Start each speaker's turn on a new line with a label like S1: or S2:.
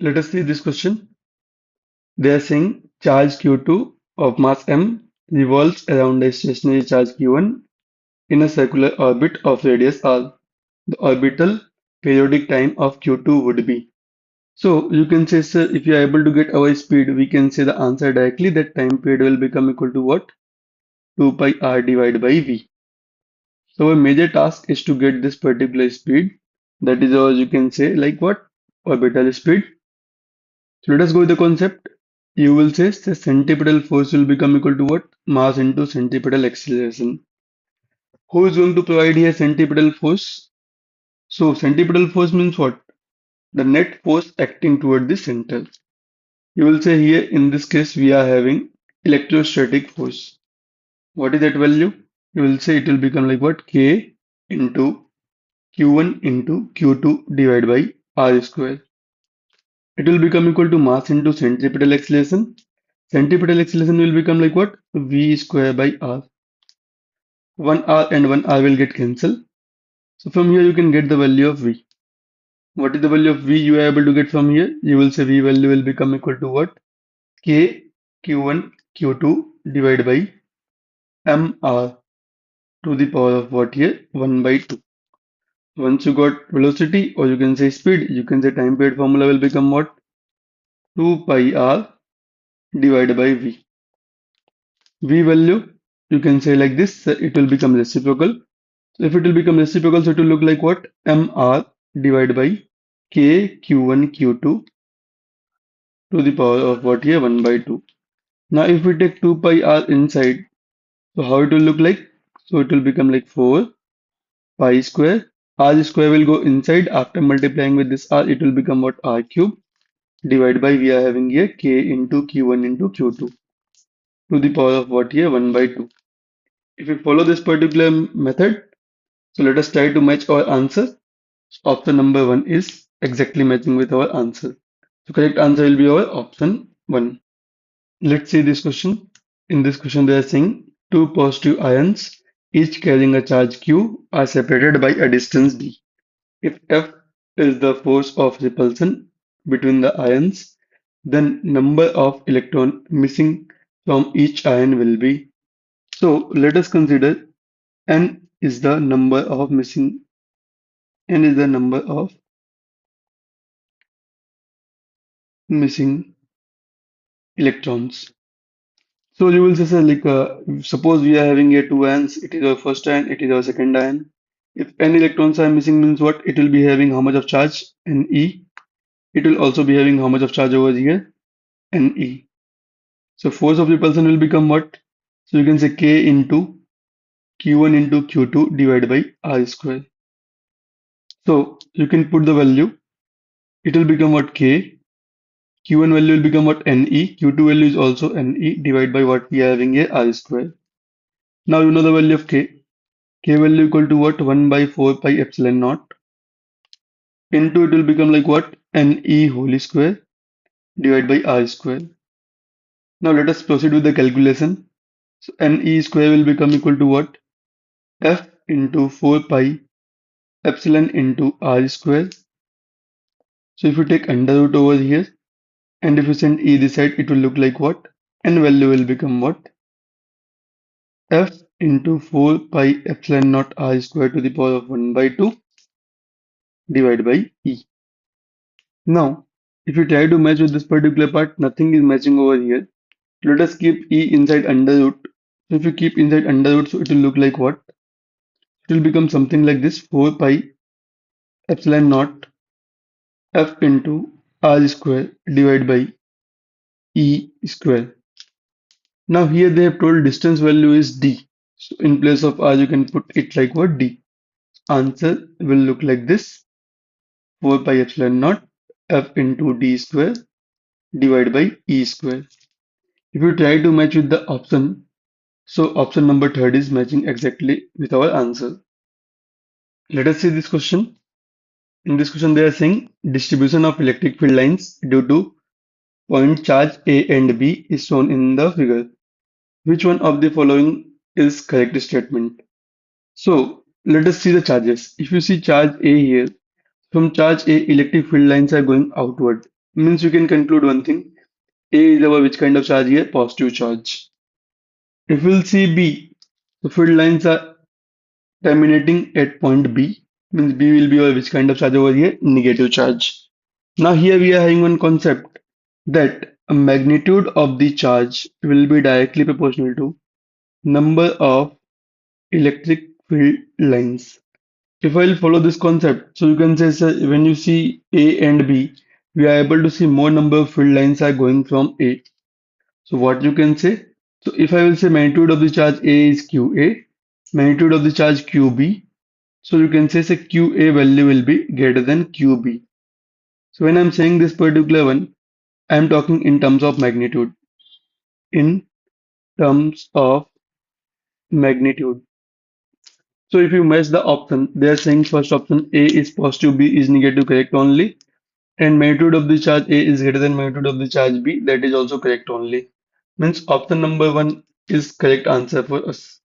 S1: Let us see this question. They are saying charge Q2 of mass m revolves around a stationary charge Q1 in a circular orbit of radius r. The orbital periodic time of Q2 would be. So you can say, sir, if you are able to get our speed, we can say the answer directly that time period will become equal to what? 2 pi r divided by v. So a major task is to get this particular speed. That is, or you can say like what? Orbital speed. So let us go with the concept. You will say the centripetal force will become equal to what? Mass into centripetal acceleration. Who is going to provide here centripetal force? So centripetal force means what? The net force acting toward the center. You will say here in this case we are having electrostatic force. What is that value? You will say it will become like what? K into Q1 into Q2 divided by R square. It will become equal to mass into centripetal acceleration. Centripetal acceleration will become like what? V square by R. 1 R and 1 R will get cancelled. So from here you can get the value of V. What is the value of V you are able to get from here? You will say V value will become equal to what? K Q1 Q2 divided by mR to the power of what here? 1 by 2. Once you got velocity or you can say speed, you can say time period formula will become what? 2 pi R divided by V. V value, you can say like this, it will become reciprocal. So if it will become reciprocal, so it will look like what? mR divided by K Q1 Q2 to the power of what here? 1 by 2. Now if we take 2 pi R inside, so how it will look like? So it will become like 4 pi square. R square will go inside. After multiplying with this R, it will become what? R cube divided by we are having here K into Q1 into Q2 to the power of what here? 1 by 2. If we follow this particular method, so let us try to match our answer. Option number 1 is exactly matching with our answer. So correct answer will be our option 1. Let's see this question. In this question they are saying two positive ions each carrying a charge Q are separated by a distance d. If F is the force of repulsion between the ions, then number of electron missing from each ion will be. So let us consider n is the number of missing electrons. So you will say, sir, like suppose we are having here two ions, it is our first ion, it is our second ion. If n electrons are missing means what? It will be having how much of charge? Ne. It will also be having how much of charge over here? Ne. So force of repulsion will become what? So you can say K into Q1 into Q2 divided by R square. So you can put the value. It will become what? K. Q1 value will become what? Ne. Q2 value is also Ne divided by what we are having here? R square. Now you know the value of K. K value equal to what? 1 by 4 pi epsilon naught. Into it will become like what? Ne whole square divided by R square. Now let us proceed with the calculation. So Ne square will become equal to what? F into 4 pi epsilon into R square. So if you take under root over here and if you send E this side, it will look like what? N value will become what? F into 4 pi epsilon naught R square to the power of 1 by 2 divided by E. Now, if you try to match with this particular part, nothing is matching over here. Let us keep E inside under root. So if you keep inside under root, so it will look like what? It will become something like this 4 pi epsilon naught F into R square divided by E square. Now here they have told distance value is D. So in place of R you can put it like what? D. Answer will look like this 4 pi epsilon naught F into D square divided by E square. If you try to match with the option, so option number third is matching exactly with our answer. Let us see this question. In this question they are saying distribution of electric field lines due to point charge A and B is shown in the figure. Which one of the following is correct statement? So let us see the charges. If you see charge A here, from charge A electric field lines are going outward. Means you can conclude one thing. A is our which kind of charge here? Positive charge. If we'll see B, the field lines are terminating at point B, means B will be our which kind of charge over here? Negative charge. Now here we are having one concept that a magnitude of the charge will be directly proportional to number of electric field lines. If I'll follow this concept, so you can say, sir, when you see A and B, we are able to see more number of field lines are going from A. So what you can say? So if I will say magnitude of the charge A is QA, magnitude of the charge QB, so you can say QA value will be greater than QB. So when I'm saying this particular one, I'm talking in terms of magnitude. In terms of magnitude. So if you match the option, they are saying first option A is positive, B is negative, correct only. And magnitude of the charge A is greater than magnitude of the charge B, that is also correct only. Means option number one is correct answer for us.